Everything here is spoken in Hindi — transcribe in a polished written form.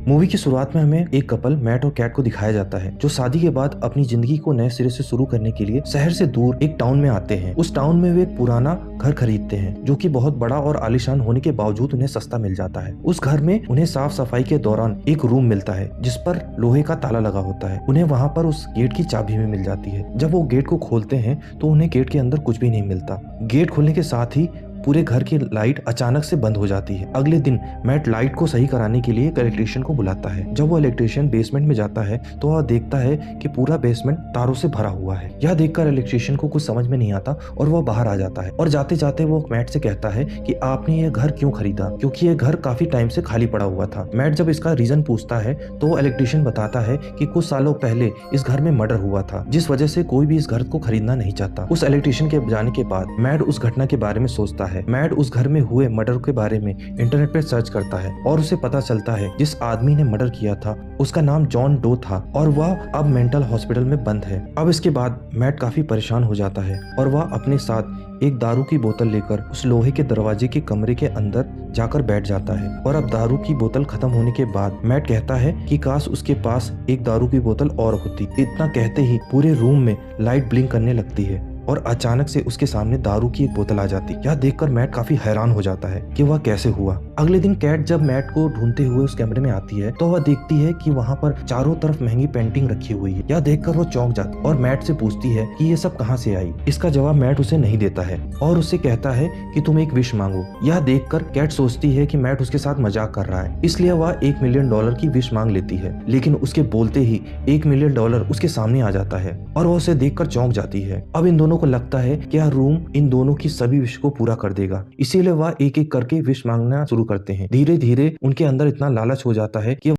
मूवी की शुरुआत में हमें एक कपल मैट और कैट को दिखाया जाता है जो शादी के बाद अपनी जिंदगी को नए सिरे से शुरू करने के लिए शहर से दूर एक टाउन में आते हैं। उस टाउन में वे एक पुराना घर खरीदते हैं जो कि बहुत बड़ा और आलीशान होने के बावजूद उन्हें सस्ता मिल जाता है। उस घर में उन्हें साफ सफाई के दौरान एक रूम मिलता है जिस पर लोहे का ताला लगा होता है। उन्हें वहाँ पर उस गेट की चाबी भी मिल जाती है। जब वो गेट को खोलते हैं तो उन्हें गेट के अंदर कुछ भी नहीं मिलता। गेट खोलने के साथ ही पूरे घर की लाइट अचानक से बंद हो जाती है। अगले दिन मैट लाइट को सही कराने के लिए एक इलेक्ट्रिशियन को बुलाता है। जब वो इलेक्ट्रिशियन बेसमेंट में जाता है तो वह देखता है कि पूरा बेसमेंट तारों से भरा हुआ है। यह देखकर इलेक्ट्रिशियन को कुछ समझ में नहीं आता और वह बाहर आ जाता है और जाते जाते वो मैट से कहता है कि आपने ये घर क्यों खरीदा, क्योंकि ये घर काफी टाइम से खाली पड़ा हुआ था। मैट जब इसका रीजन पूछता है तो वो इलेक्ट्रिशियन बताता है कि कुछ सालों पहले इस घर में मर्डर हुआ था जिस वजह से कोई भी इस घर को खरीदना नहीं चाहता। उस इलेक्ट्रिशियन के जाने के बाद मैट उस घटना के बारे में सोचता है। मैट उस घर में हुए मर्डर के बारे में इंटरनेट पे सर्च करता है और उसे पता चलता है जिस आदमी ने मर्डर किया था उसका नाम जॉन डो था और वह अब मेंटल हॉस्पिटल में बंद है। अब इसके बाद मैट काफी परेशान हो जाता है और वह अपने साथ एक दारू की बोतल लेकर उस लोहे के दरवाजे के कमरे के अंदर जाकर बैठ जाता है। और अब दारू की बोतल खत्म होने के बाद मैट कहता है कि काश उसके पास एक दारू की बोतल और होती। इतना कहते ही पूरे रूम में लाइट ब्लिंक करने लगती है और अचानक से उसके सामने दारू की एक बोतल आ जाती। यह देखकर मैट काफी हैरान हो जाता है कि वह कैसे हुआ। अगले दिन कैट जब मैट को ढूंढते हुए उस कमरे में आती है तो वह देखती है कि वहाँ पर चारों तरफ महंगी पेंटिंग रखी हुई है। यह देखकर वो चौंक जाती और मैट से पूछती है कि ये सब कहाँ से आई। इसका जवाब मैट उसे नहीं देता है और उससे कहता है कि तुम एक विश मांगो। यह देखकर कैट सोचती है कि मैट उसके साथ मजाक कर रहा है, इसलिए वह $1 मिलियन की विश मांग लेती है। लेकिन उसके बोलते ही $1 मिलियन उसके सामने आ जाता है और वह उसे देखकर चौंक जाती है। अब इन दोनों को लगता है कि यह रूम इन दोनों की सभी विश को पूरा कर देगा, इसीलिए वह एक एक करके विश मांगना शुरू करते हैं। धीरे धीरे उनके अंदर इतना लालच हो जाता है कि